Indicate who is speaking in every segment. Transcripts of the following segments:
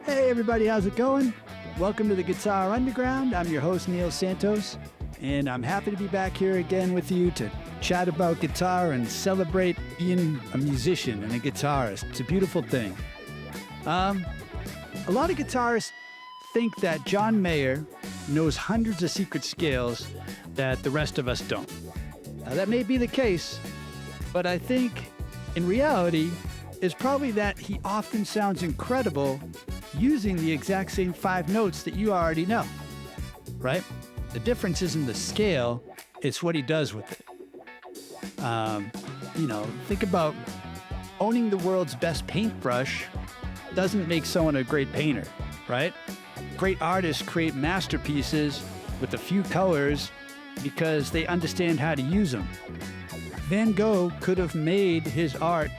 Speaker 1: Hey everybody, how's it going? Welcome to the Guitar Underground. I'm your host, Neil Santos, and I'm happy to be back here again with you to chat about guitar and celebrate being a musician and a guitarist. It's a beautiful thing. A lot of guitarists think that John Mayer knows hundreds of secret scales that the rest of us don't. Now, that may be the case, but I think in reality, it's probably that he often sounds incredible using the exact same 5 notes that you already know, right? The difference isn't the scale, it's what he does with it. Think about owning the world's best paintbrush doesn't make someone a great painter, right? Great artists create masterpieces with a few colors because they understand how to use them. Van Gogh could have made his art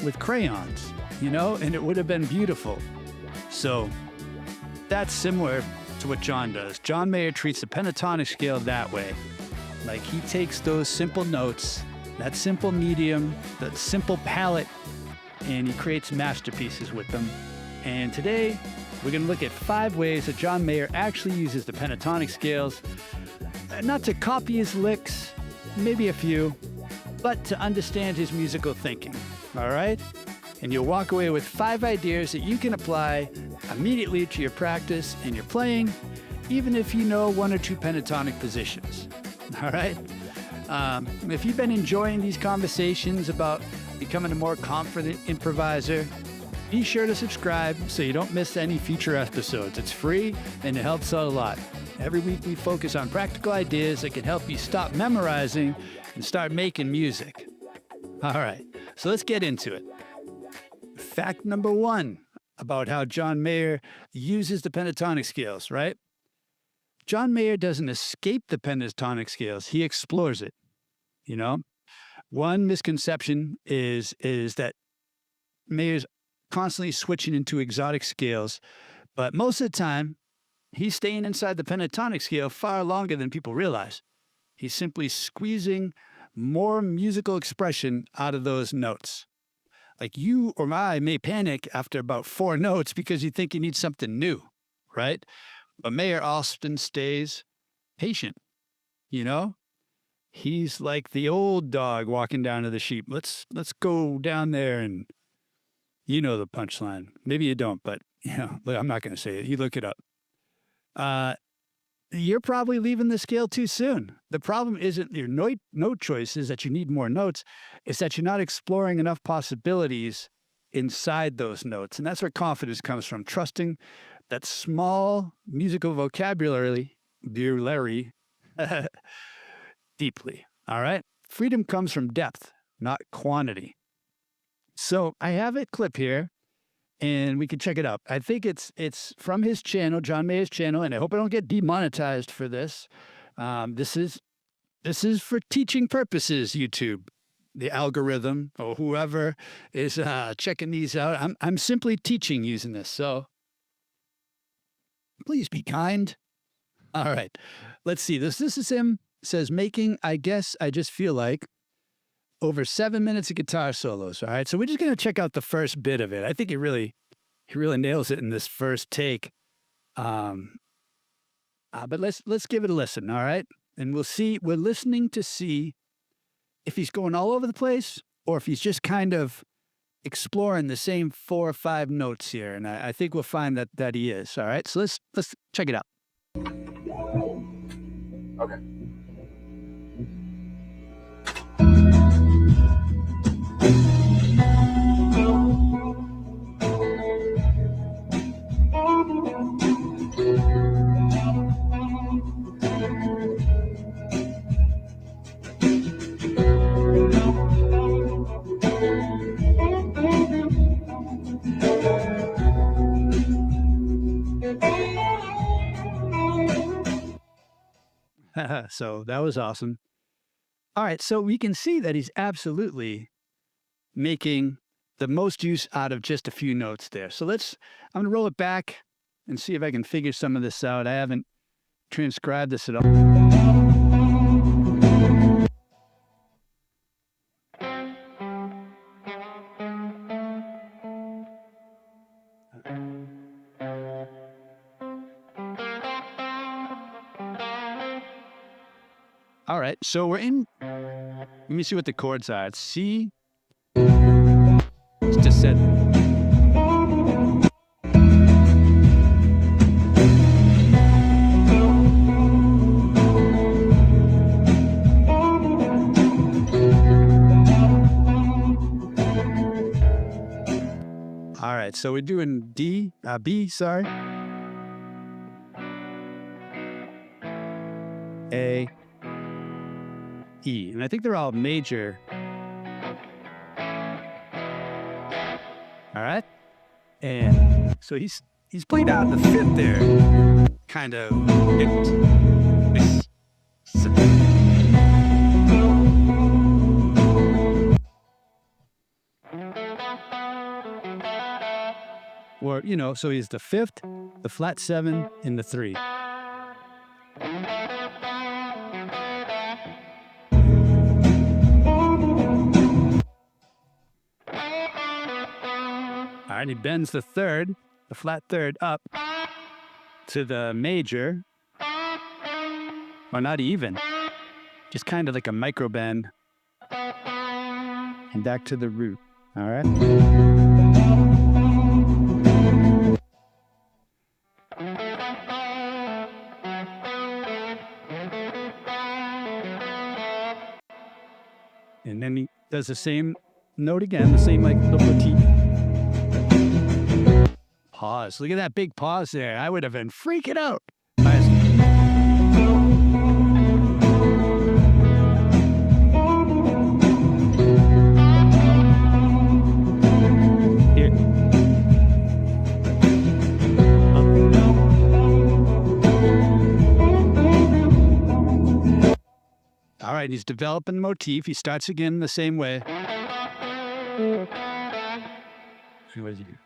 Speaker 1: with crayons, and it would have been beautiful. So that's similar to what John does. John Mayer treats the pentatonic scale that way. Like he takes those simple notes, that simple medium, that simple palette, and he creates masterpieces with them. And today, we're going to look at 5 ways that John Mayer actually uses the pentatonic scales, not to copy his licks, maybe a few, but to understand his musical thinking, all right? And you'll walk away with 5 ideas that you can apply immediately to your practice and your playing, even if you know 1 or 2 pentatonic positions, all right? If you've been enjoying these conversations about becoming a more confident improviser, be sure to subscribe so you don't miss any future episodes. It's free and it helps out a lot. Every week we focus on practical ideas that can help you stop memorizing and start making music. All right, so let's get into it. Fact number 1 about how John Mayer uses the pentatonic scales, right? John Mayer doesn't escape the pentatonic scales, he explores it, One misconception is that Mayer's constantly switching into exotic scales, but most of the time, he's staying inside the pentatonic scale far longer than people realize. He's simply squeezing more musical expression out of those notes. Like you or I may panic after about 4 notes because you think you need something new, right? But Mayer often stays patient, He's like the old dog walking down to the sheep. Let's go down there and you know the punchline. Maybe you don't, but I'm not going to say it. You look it up. You're probably leaving the scale too soon. The problem isn't your note choices that you need more notes. It's that you're not exploring enough possibilities inside those notes. And that's where confidence comes from, trusting that small musical vocabulary deeply. All right? Freedom comes from depth, not quantity. So I have a clip here, and we can check it out. I think it's from his channel, John Mayer's channel, and I hope I don't get demonetized for this. This is for teaching purposes, YouTube, the algorithm, or whoever is checking these out. I'm simply teaching using this, so please be kind. All right, let's see. This is him. It says, making, I guess I just feel like, over 7 minutes of guitar solos. All right, so we're just going to check out the first bit of it. I think he really nails it in this first take. But let's give it a listen. All right, and we'll see. We're listening to see if he's going all over the place or if he's just kind of exploring the same 4 or 5 notes here. And I think we'll find that he is. All right, so let's check it out.
Speaker 2: Okay.
Speaker 1: So that was awesome. All right, so we can see that he's absolutely making the most use out of just a few notes there. So I'm going to roll it back and see if I can figure some of this out. I haven't transcribed this at all. All right, so we're in. Let me see what the chords are. It's C. It's descending. All right, so we're doing B, sorry. A, E, and I think they're all major. All right, and so he's played out the fifth there, kind of. Or, you know, so he's the fifth, the flat 7, and the 3. All right, he bends the third, the flat third, up to the major. Or not even. Just kind of like a micro bend. And back to the root. All right? And then he does the same note again, the same like little motif. Pause. Look at that big pause there. I would have been freaking out. Here. All right, he's developing the motif. He starts again the same way. What does he do?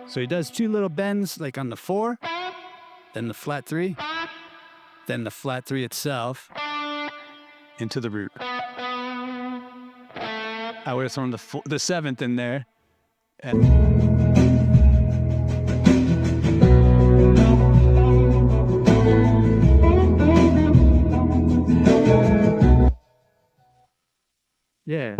Speaker 1: So he does 2 little bends, like on the 4, then the flat 3, then the flat 3 itself, into the root. I would have thrown the 7th in there. And yeah.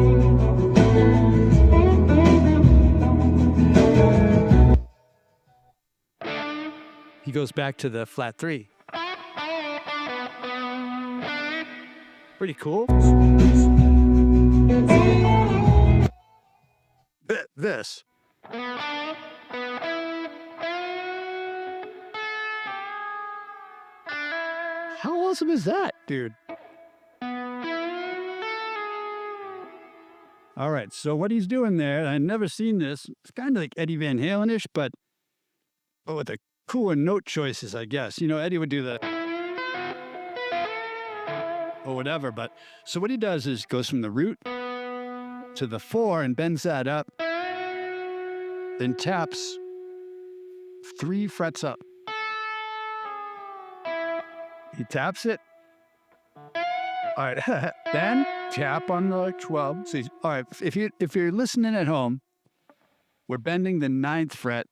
Speaker 1: He goes back to the flat 3. Pretty cool. This. How awesome is that, dude? All right, so what he's doing there, I've never seen this. It's kind of like Eddie Van Halen-ish, but with the cooler note choices, I guess. You know, Eddie would do the or whatever, but so what he does is goes from the root to the 4 and bends that up, then taps 3 frets up. He taps it. All right, then tap on the 12. So all right, if you're listening at home, we're bending the 9th fret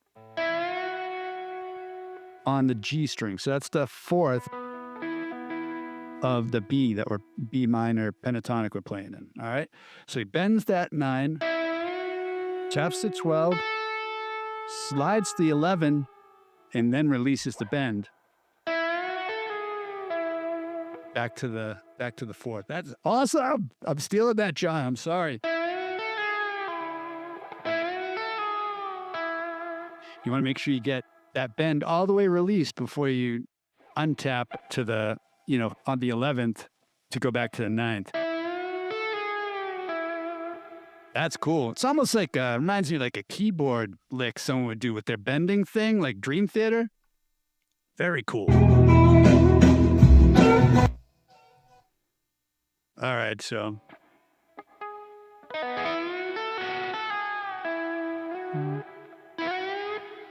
Speaker 1: on the G string. So that's the 4th of the B that we're B minor pentatonic we're playing in. All right. So he bends that 9, taps the 12, slides the 11, and then releases the bend. Back to the 4th. That's awesome. I'm stealing that, John. I'm sorry. You want to make sure you get that bend all the way released before you untap to the, you know, on the 11th to go back to the 9th. That's cool. It's almost like, reminds me like a keyboard lick someone would do with their bending thing, like Dream Theater. Very cool. All right, so.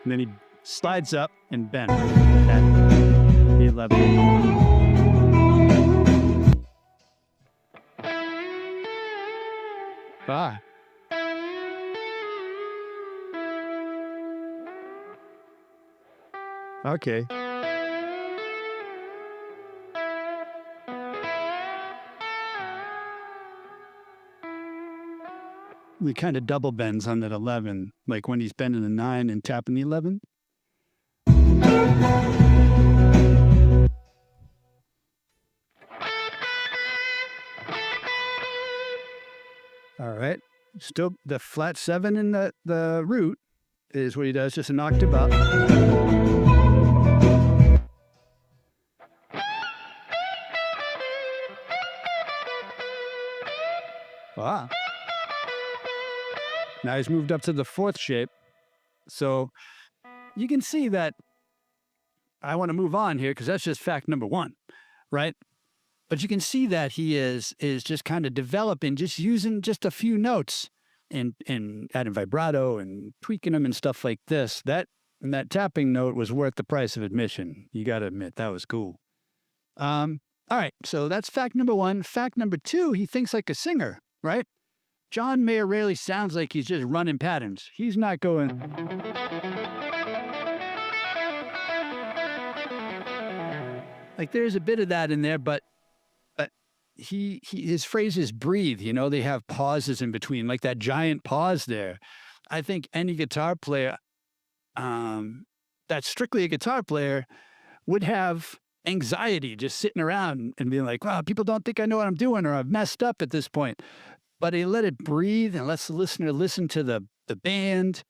Speaker 1: And then he slides up and bends at the 11. Ah. Okay. he kind of double bends on that 11, like when he's bending the 9 and tapping the 11. All right. Still the flat 7 in the root is what he does, just an octave up. Wow. Now he's moved up to the 4th shape. So you can see that I want to move on here because that's just fact number 1, right? But you can see that he is just kind of developing, just using just a few notes and adding vibrato and tweaking them and stuff like this. That tapping note was worth the price of admission. You got to admit, that was cool. All right, so that's fact number 1. Fact number 2, he thinks like a singer, right? John Mayer rarely sounds like he's just running patterns. He's not going... Like, there's a bit of that in there, but his phrases breathe, you know, they have pauses in between, like that giant pause there. I think any guitar player that's strictly a guitar player would have anxiety just sitting around and being like, wow, people don't think I know what I'm doing or I've messed up at this point. But he let it breathe and lets the listener listen to the band,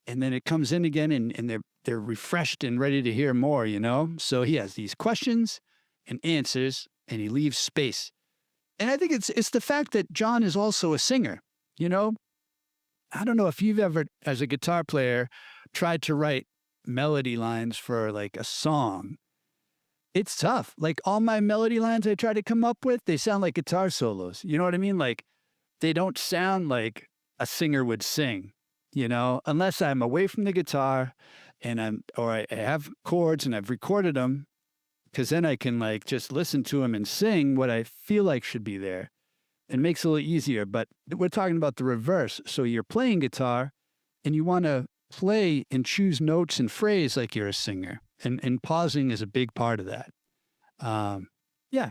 Speaker 1: and then it comes in again and they're refreshed and ready to hear more, you know? So he has these questions and answers and he leaves space. And I think it's the fact that John is also a singer, you know? I don't know if you've ever, as a guitar player, tried to write melody lines for like a song. It's tough. Like all my melody lines I try to come up with, they sound like guitar solos. You know what I mean? Like they don't sound like a singer would sing, you know, unless I'm away from the guitar and I have chords and I've recorded them. Because then I can like just listen to him and sing what I feel like should be there. It makes it a little easier, but we're talking about the reverse. So you're playing guitar and you want to play and choose notes and phrase like you're a singer. And pausing is a big part of that. Yeah.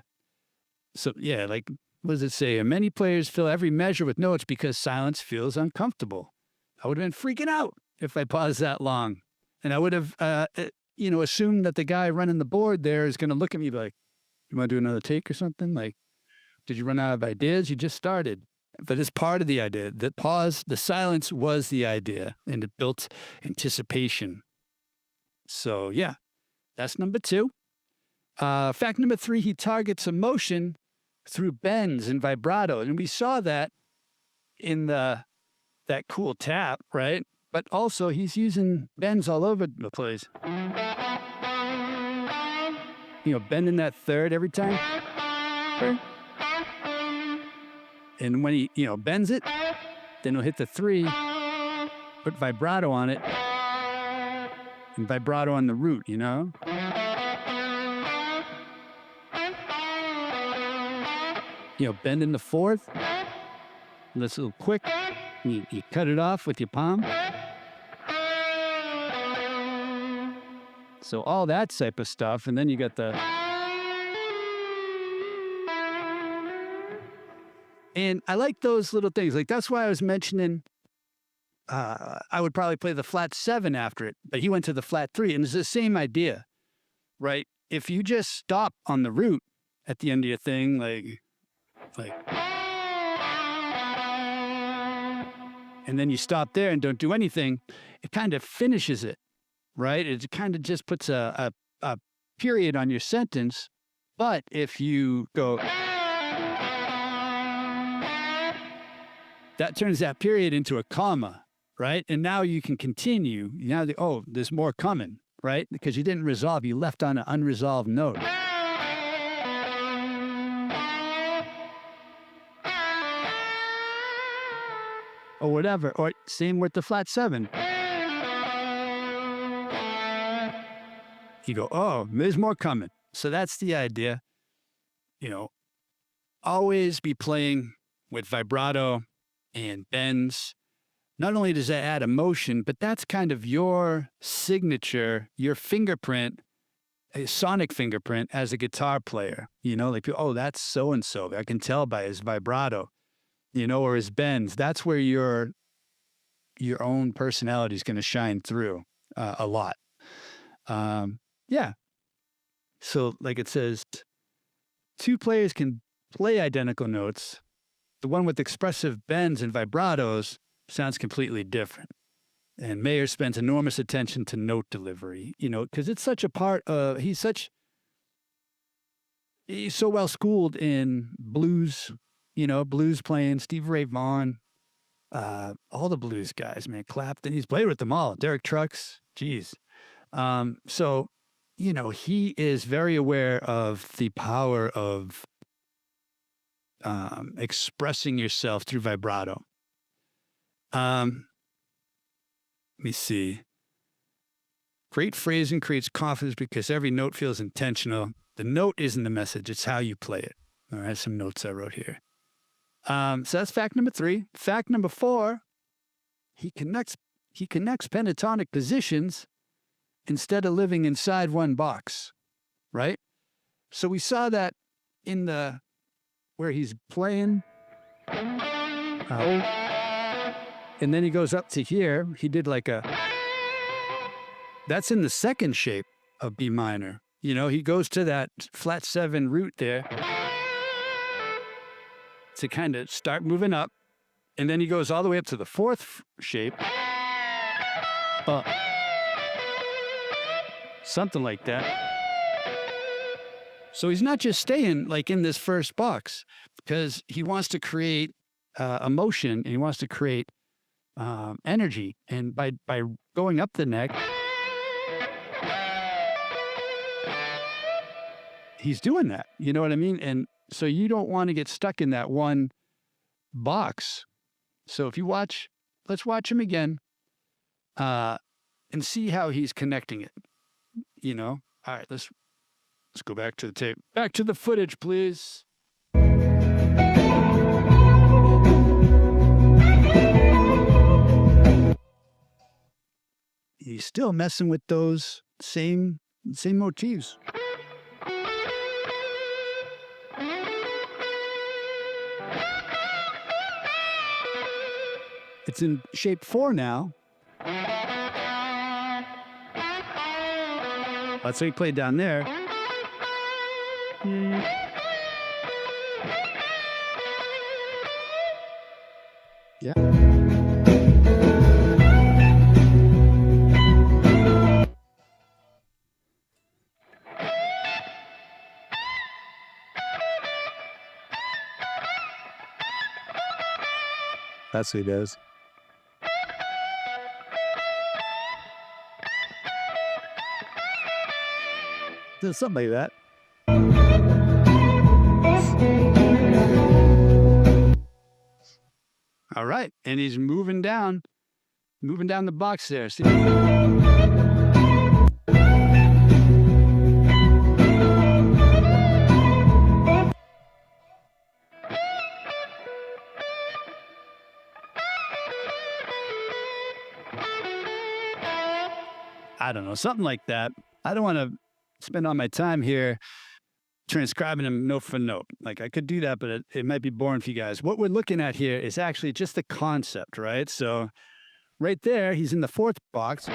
Speaker 1: So yeah, like, what does it say? Many players fill every measure with notes because silence feels uncomfortable. I would have been freaking out if I paused that long. And I would have... assume that the guy running the board there is going to look at me like, you want to do another take or something? Like, did you run out of ideas? You just started. But it's part of the idea. The pause, the silence was the idea, and it built anticipation. So, yeah, that's number 2. Fact number 3, he targets emotion through bends and vibrato. And we saw that in that cool tap, right? But also, he's using bends all over the place. You know, bending that 3rd every time. And when he, bends it, then he'll hit the 3, put vibrato on it, and vibrato on the root, you know? Bending the 4th. That's a little quick. You cut it off with your palm. So all that type of stuff, and then you got the... And I like those little things. Like, that's why I was mentioning I would probably play the flat 7 after it, but he went to the flat 3, and it's the same idea, right? If you just stop on the root at the end of your thing, like... and then you stop there and don't do anything, it kind of finishes it. Right? It kind of just puts a period on your sentence. But if you go, that turns that period into a comma, right? And now you can continue. Now, there's more coming, right? Because you didn't resolve. You left on an unresolved note. Or whatever. Or same with the flat 7. You go, oh, there's more coming. So that's the idea. Always be playing with vibrato and bends. Not only does that add emotion, but that's kind of your signature, your fingerprint, a sonic fingerprint as a guitar player. Like, oh, that's so-and-so. I can tell by his vibrato. or his bends. That's where your own personality is going to shine through a lot. Yeah. So like it says, two players can play identical notes. The one with expressive bends and vibratos sounds completely different. And Mayer spends enormous attention to note delivery, because it's such a part of, he's so well schooled in blues, blues playing, Stevie Ray Vaughan, all the blues guys, man, Clapton, he's played with them all, Derek Trucks, geez. So, he is very aware of the power of expressing yourself through vibrato. Let me see. Great phrasing creates confidence because every note feels intentional. The note isn't the message, it's how you play it. All right, some notes I wrote here. So that's fact number 3. Fact number 4, he connects pentatonic positions instead of living inside one box, right? So we saw that in where he's playing. And then he goes up to here. He did that's in the second shape of B minor. He goes to that flat 7 root there to kind of start moving up. And then he goes all the way up to the 4th shape. Something like that. So he's not just staying in this first box because he wants to create emotion and he wants to create energy. And by going up the neck, he's doing that. You know what I mean? And so you don't want to get stuck in that one box. So if you let's watch him again and see how he's connecting it. All right, let's go back to the tape. Back to the footage, please. He's still messing with those same motifs. It's in shape 4 now. Let's say he played down there. Yeah. That's what he does. Does something like that. All right, and he's moving down the box there. See? I don't know, something like that. I don't want to spend all my time here transcribing them note for note. I could do that, but it might be boring for you guys. What we're looking at here is actually just the concept, right? So right there, he's in the 4th box.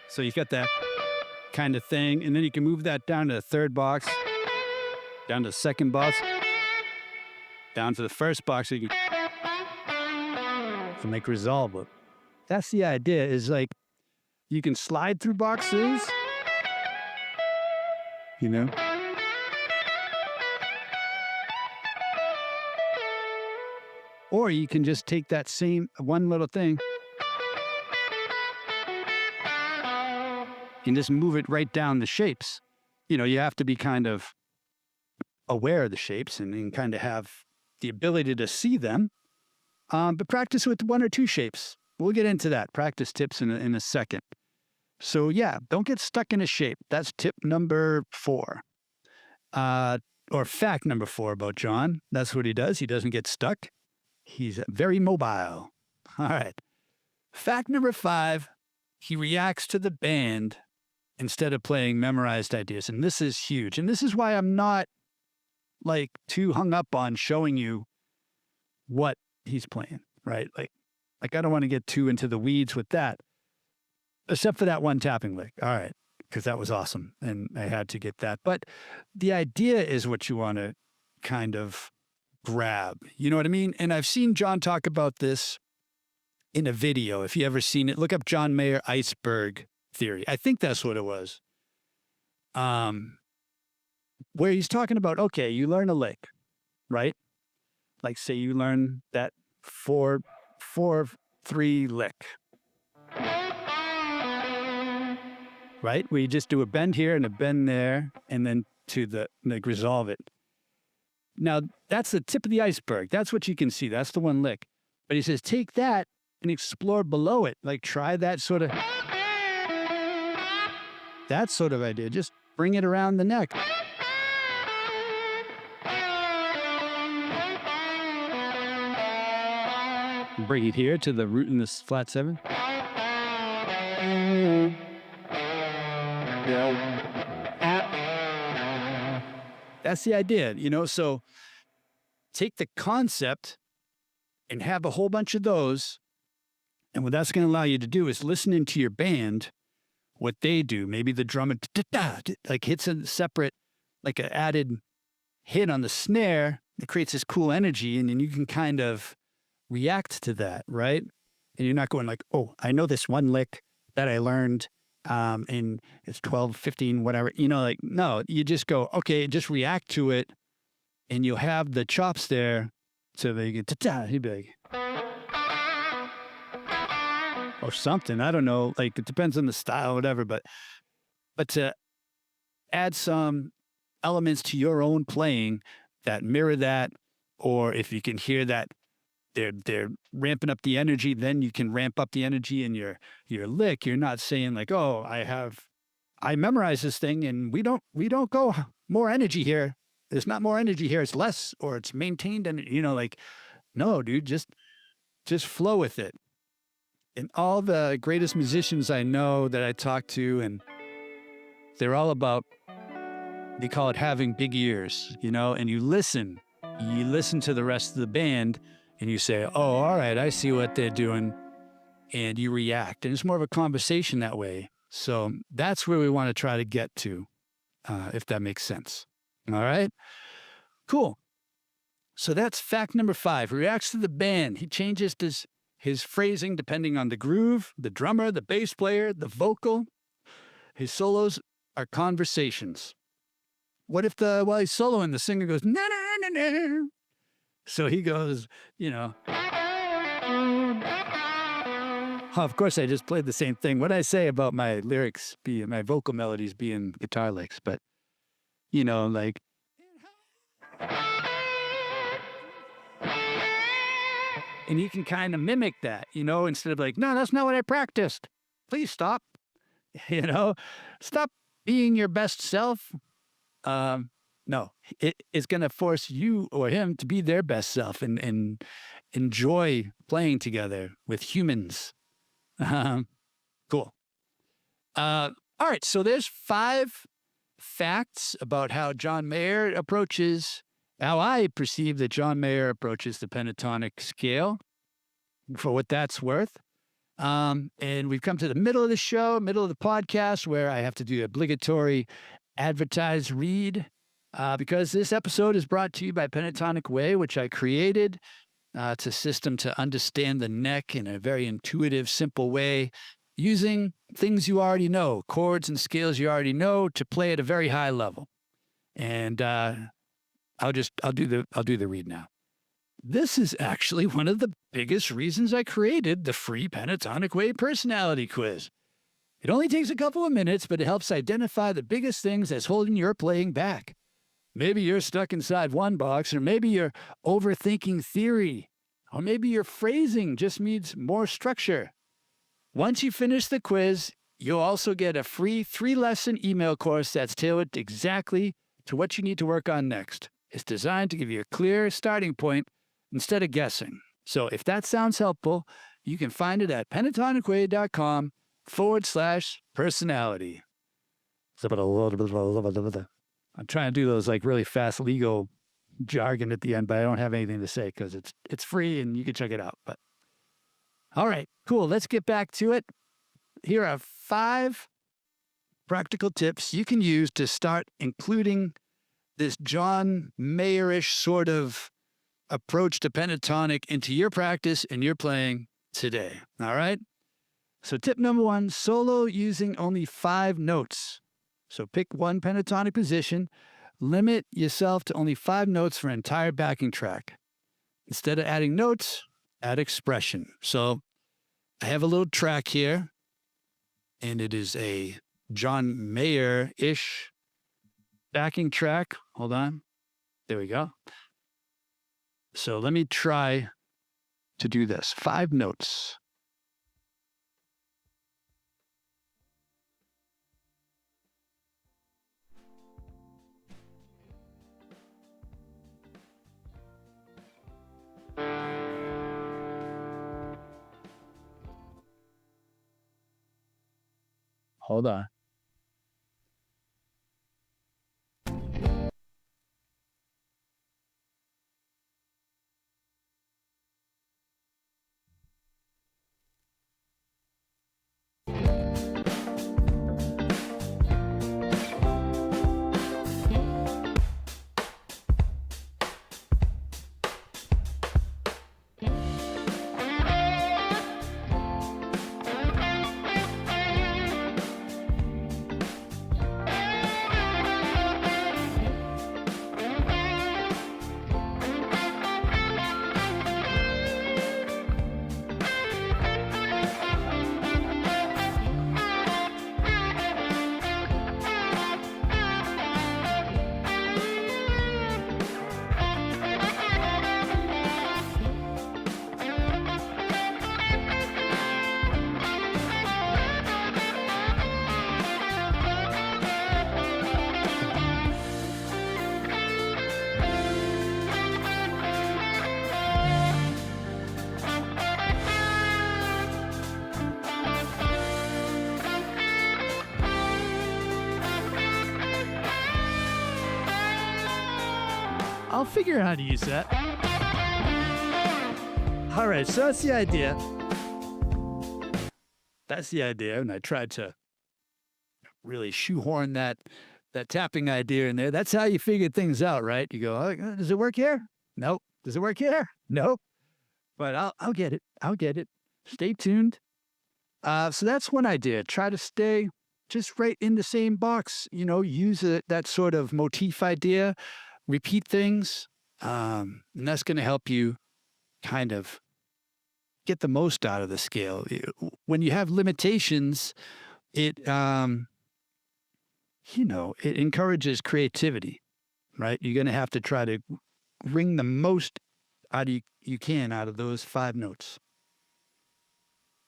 Speaker 1: So you've got that kind of thing. And then you can move that down to the 3rd box, down to the 2nd box, down to the 1st box. So you can make resolve it. That's the idea, is you can slide through boxes, or you can just take that same one little thing and just move it right down the shapes. You have to be kind of aware of the shapes and kind of have the ability to see them. But practice with 1 or 2 shapes. We'll get into that. Practice tips in a second. So yeah, don't get stuck in a shape. That's tip number 4. Or fact number 4 about John. That's what he does. He doesn't get stuck. He's very mobile. All right. Fact number 5, he reacts to the band instead of playing memorized ideas. And this is huge. And this is why I'm not too hung up on showing you what he's playing, right? Like I don't want to get too into the weeds with that, except for that one tapping lick. All right, because that was awesome, and I had to get that. But the idea is what you want to kind of grab. You know what I mean? And I've seen John talk about this in a video. If you ever seen it, look up John Mayer Iceberg theory. I think that's what it was. Where he's talking about, okay, you learn a lick, right? Like say you learn that 4-4-3 lick, right? Where you just do a bend here and a bend there, and then to the like resolve it. Now that's the tip of the iceberg. That's what you can see. That's the one lick. But he says take that and explore below it. Like try that sort of idea. Just bring it around the neck. Bring it here to the root in this flat 7. That's the idea, you know? So take the concept and have a whole bunch of those. And what that's going to allow you to do is listen into your band, what they do. Maybe the drummer like hits a separate, like an added hit on the snare that creates this cool energy. And then you can kind of react to that, right? And you're not going like, oh, I know this one lick that I learned and it's 12, 15, whatever, you know, like, no, you just go, okay, just react to it and you'll have the chops there so they get he'd be like, or something, I don't know, like it depends on the style, whatever, but to add some elements to your own playing that mirror that, or if you can hear that they're ramping up the energy, then you can ramp up the energy in your lick. You're not saying like, oh, I memorized this thing and we don't go more energy here. There's not more energy here. It's less, or it's maintained. And you know, like, no, dude, just flow with it. And all the greatest musicians I know that I talk to, and they're all about, they call it having big ears, you know, and you listen to the rest of the band and you say, oh, all right, I see what they're doing. And you react. And it's more of a conversation that way. So that's where we want to try to get to, if that makes sense. All right? Cool. So that's fact number 5. He reacts to the band. He changes his phrasing depending on the groove, the drummer, the bass player, the vocal. His solos are conversations. What if while he's soloing, the singer goes, na na na na? So he goes, you know. Of course, I just played the same thing. What I say about my lyrics my vocal melodies being guitar licks, but, you know, like. And you can kind of mimic that, you know, instead of like, no, that's not what I practiced. Please stop. You know, stop being your best self. No, it's going to force you or him to be their best self and enjoy playing together with humans. Cool. All right. So there's 5 facts about how I perceive that John Mayer approaches the pentatonic scale, for what that's worth. And we've come to the middle of the show, middle of the podcast, where I have to do obligatory advertise read, because this episode is brought to you by Pentatonic Way, which I created. It's a system to understand the neck in a very intuitive, simple way, using things you already know, chords and scales you already know, to play at a very high level. And I'll do the read now. This is actually one of the biggest reasons I created the free Pentatonic Way personality quiz. It only takes a couple of minutes, but it helps identify the biggest things that's holding your playing back. Maybe you're stuck inside one box, or maybe you're overthinking theory, or maybe your phrasing just needs more structure. Once you finish the quiz, you'll also get a free 3-lesson email course that's tailored exactly to what you need to work on next. It's designed to give you a clear starting point instead of guessing. So if that sounds helpful, you can find it at pentatonicway.com/personality. I'm trying to do those like really fast legal jargon at the end, but I don't have anything to say because it's free and you can check it out. But all right, cool. Let's get back to it. Here are 5 practical tips you can use to start including this John Mayer-ish sort of approach to pentatonic into your practice and your playing today. All right? So tip number 1, solo using only 5 notes. So pick one pentatonic position, limit yourself to only 5 notes for an entire backing track. Instead of adding notes, add expression. So I have a little track here, and it is a John Mayer-ish backing track. Hold on. There we go. So let me try to do this. 5 notes. Hold on. I'll figure out how to use that. All right, so that's the idea. That's the idea, and I tried to really shoehorn that tapping idea in there. That's how you figure things out, right? You go, oh, does it work here? Nope. Does it work here? Nope. But I'll get it. I'll get it. Stay tuned. So that's one idea. Try to stay just right in the same box. You know, use that sort of motif idea. Repeat things, and that's going to help you kind of get the most out of the scale. When you have limitations, it encourages creativity, right? You're going to have to try to wring the most out of you can out of those 5 notes.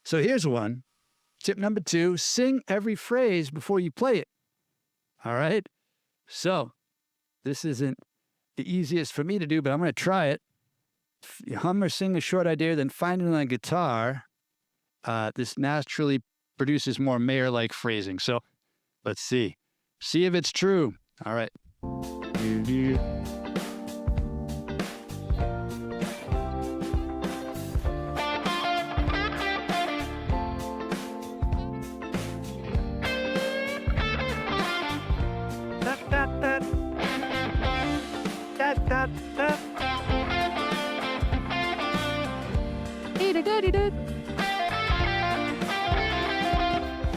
Speaker 1: So here's one. Tip number 2, sing every phrase before you play it. All right? So this isn't the easiest for me to do, but I'm going to try it. Hum or sing a short idea, then find it on a guitar. This naturally produces more Mayer-like phrasing. So let's see. See if it's true. All right.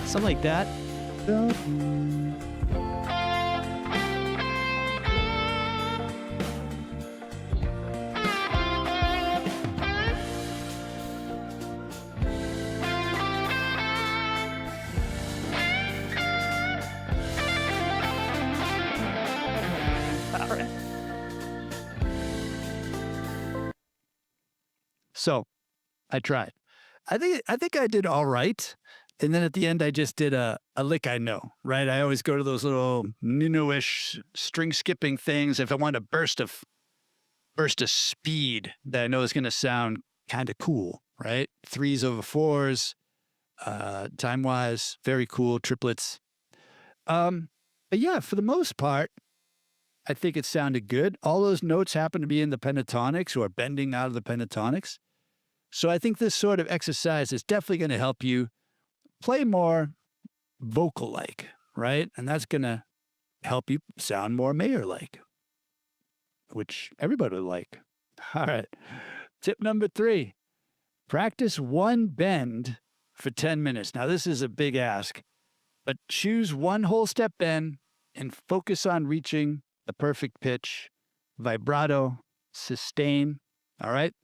Speaker 1: Something like that. All right. So I tried. I think I did all right. And then at the end, I just did a lick I know, right? I always go to those little Nuno-ish string skipping things. If I want a burst of speed that I know is going to sound kind of cool, right? 3s over 4s, time-wise, very cool, triplets. But yeah, for the most part, I think it sounded good. All those notes happen to be in the pentatonics or bending out of the pentatonics. So I think this sort of exercise is definitely going to help you play more vocal-like, right? And that's going to help you sound more Mayer-like, which everybody would like. All right. Tip number 3, practice one bend for 10 minutes. Now, this is a big ask, but choose one whole step bend and focus on reaching the perfect pitch, vibrato, sustain. All right.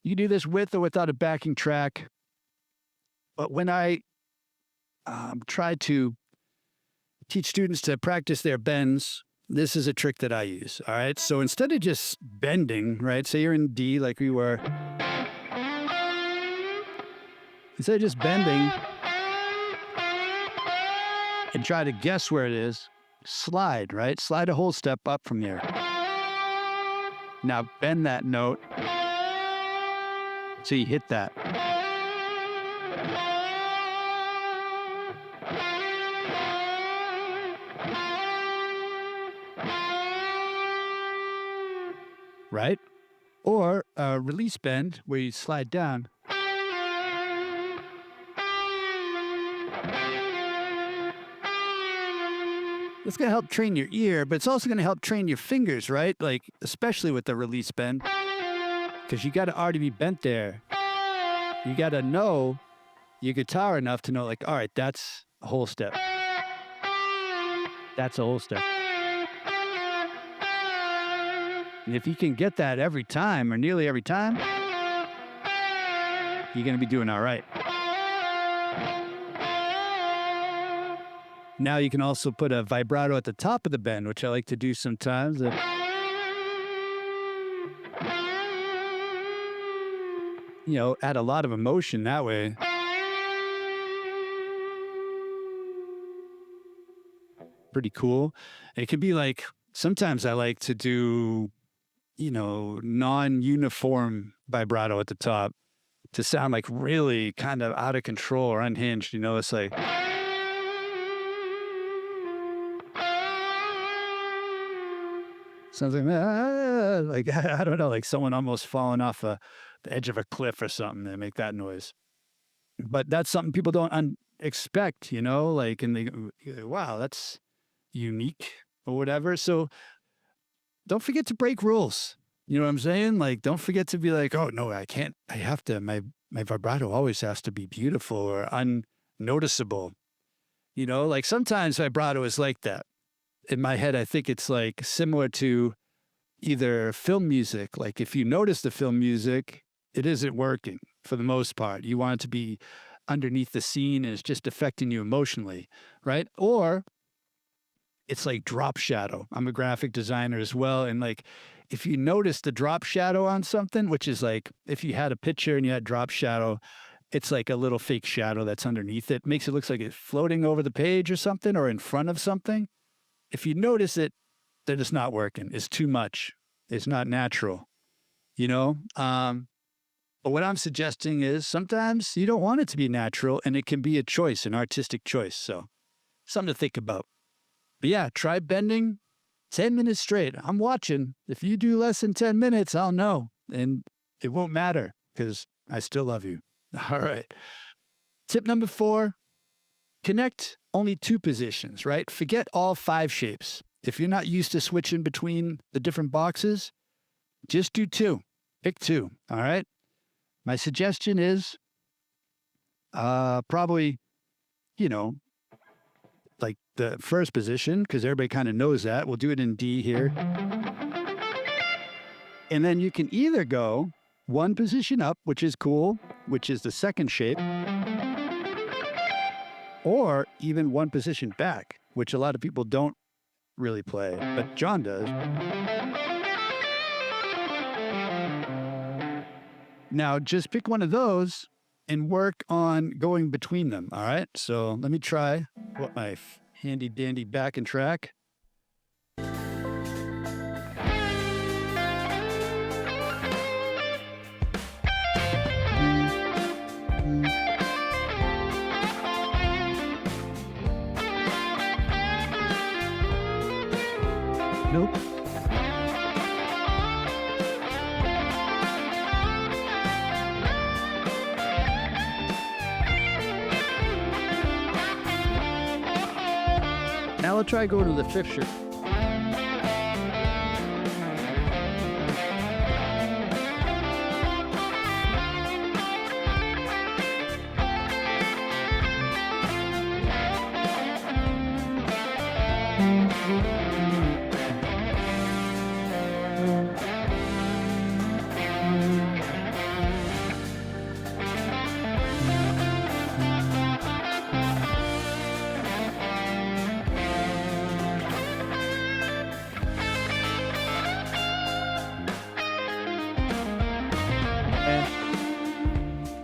Speaker 1: You can do this with or without a backing track. But when I try to teach students to practice their bends, this is a trick that I use. All right. So instead of just bending, right? Say you're in D like we were. Instead of just bending and try to guess where it is, slide, right? Slide a whole step up from there. Now bend that note so you hit that. Right? Or a release bend where you slide down. It's going to help train your ear, but it's also going to help train your fingers, right? Like, especially with the release bend, because you got to already be bent there. You got to know your guitar enough to know, like, all right, that's a whole step. That's a whole step. And if you can get that every time or nearly every time, you're going to be doing all right. Now you can also put a vibrato at the top of the bend, which I like to do sometimes. Add a lot of emotion that way. Pretty cool. It could be like, sometimes I like to do, non-uniform vibrato at the top to sound like really kind of out of control or unhinged. It's like... Sounds like I don't know, like someone almost falling off the edge of a cliff or something. They make that noise. But that's something people don't expect, like, and they go, wow, that's unique or whatever. So don't forget to break rules. You know what I'm saying? Like, don't forget to be like, oh, no, I can't. I have to. My vibrato always has to be beautiful or unnoticeable. Like sometimes vibrato is like that. In my head, I think it's like similar to either film music. Like if you notice the film music, it isn't working for the most part. You want it to be underneath the scene and it's just affecting you emotionally, right? Or it's like drop shadow. I'm a graphic designer as well. And like, if you notice the drop shadow on something, which is like, if you had a picture and you had drop shadow, it's like a little fake shadow that's underneath it. Makes it look like it's floating over the page or something or in front of something. If you notice it, then it's not working. It's too much. It's not natural, But what I'm suggesting is sometimes you don't want it to be natural and it can be a choice, an artistic choice. So something to think about. But yeah, try bending 10 minutes straight. I'm watching. If you do less than 10 minutes, I'll know. And it won't matter because I still love you. All right. Tip number 4, connect only 2 positions, right? Forget all 5 shapes. If you're not used to switching between the different boxes, just do 2. Pick 2, all right? My suggestion is probably, like the first position, because everybody kind of knows that. We'll do it in D here. And then you can either go 1 position up, which is cool, which is the second shape, or even 1 position back, which a lot of people don't really play, but John does. Now, just pick one of those and work on going between them, all right? So let me try what my handy-dandy backing track. Nope. I'll try go to the 5th string.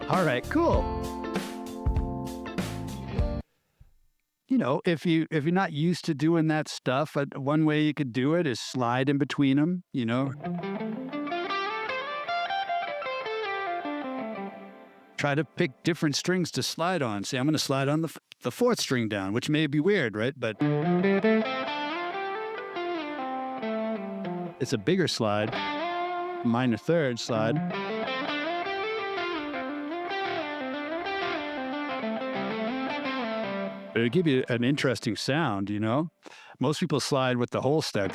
Speaker 1: All right, cool. You know, if you're not used to doing that stuff, one way you could do it is slide in between them, you know. Try to pick different strings to slide on. Say, I'm going to slide on the 4th string down, which may be weird, right? But it's a bigger slide, minor 3rd slide. But it'll give you an interesting sound, you know? Most people slide with the whole stack.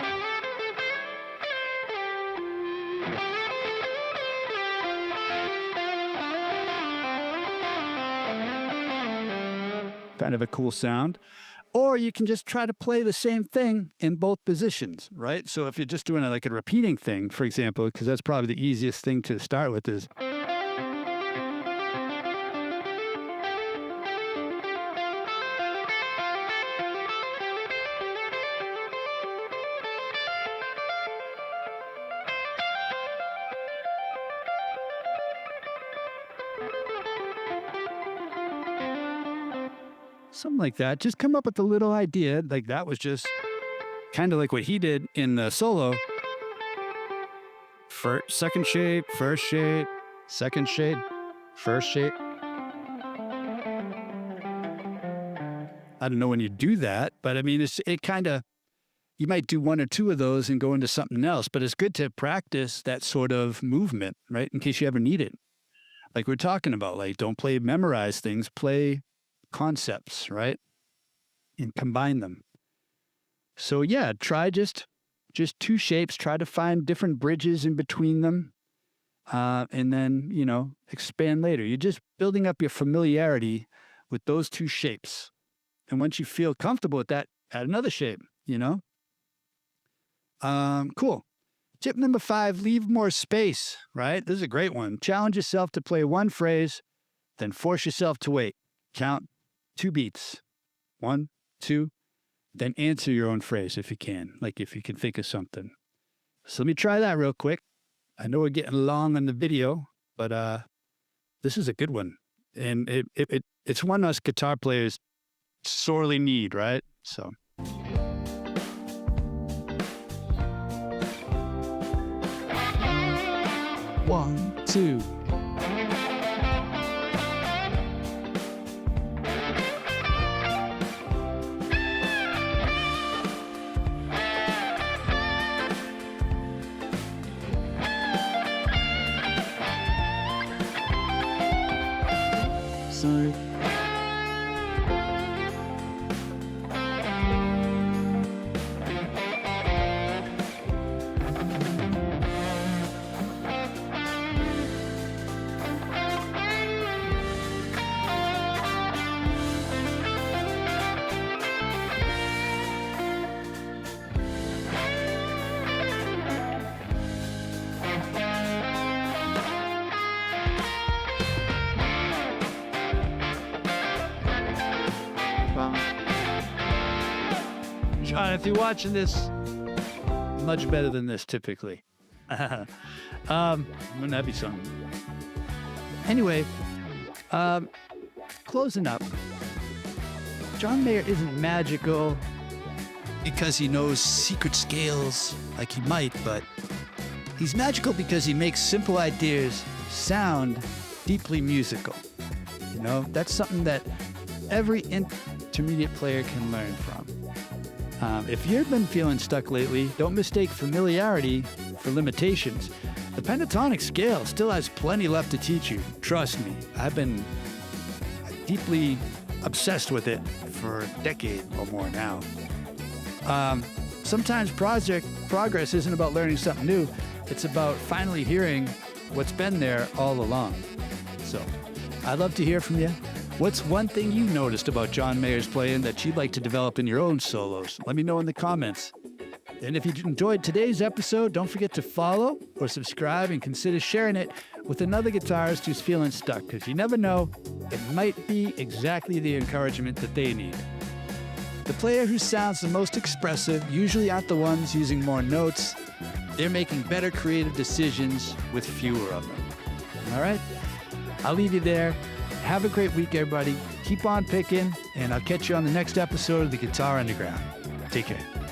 Speaker 1: Kind of a cool sound. Or you can just try to play the same thing in both positions, right? So if you're just doing like a repeating thing, for example, because that's probably the easiest thing to start with is... Something like that. Just come up with a little idea. Like that was just kind of like what he did in the solo. Second shape, first shape, second shape, first shape. I don't know when you do that, but I mean, it kind of, you might do 1 or 2 of those and go into something else, but it's good to practice that sort of movement, right? In case you ever need it. Like we're talking about, like don't memorize things, play concepts, right? And combine them. So yeah, try just 2 shapes, try to find different bridges in between them. And then, you know, expand later. You're just building up your familiarity with those 2 shapes. And once you feel comfortable with that, add another shape, you know? Cool. Tip number 5, leave more space, right? This is a great one. Challenge yourself to play 1 phrase, then force yourself to wait. Count 2 beats. 1, 2, then answer your own phrase if you can, like if you can think of something. So let me try that real quick. I know we're getting long on the video, but this is a good one. And it's one us guitar players sorely need, right? So. 1, 2. Sorry. John, if you're watching this, much better than this typically. Wouldn't that be something? Anyway, closing up. John Mayer isn't magical because he knows secret scales like he might, but he's magical because he makes simple ideas sound deeply musical. You know, that's something that every intermediate player can learn from. If you've been feeling stuck lately, don't mistake familiarity for limitations. The pentatonic scale still has plenty left to teach you. Trust me, I've been deeply obsessed with it for a decade or more now. Sometimes progress isn't about learning something new. It's about finally hearing what's been there all along. So I'd love to hear from you. What's one thing you noticed about John Mayer's playing that you'd like to develop in your own solos? Let me know in the comments. And if you enjoyed today's episode, don't forget to follow or subscribe and consider sharing it with another guitarist who's feeling stuck, because you never know, it might be exactly the encouragement that they need. The player who sounds the most expressive usually aren't the ones using more notes. They're making better creative decisions with fewer of them. All right? I'll leave you there. Have a great week, everybody. Keep on picking, and I'll catch you on the next episode of the Guitar Underground. Take care.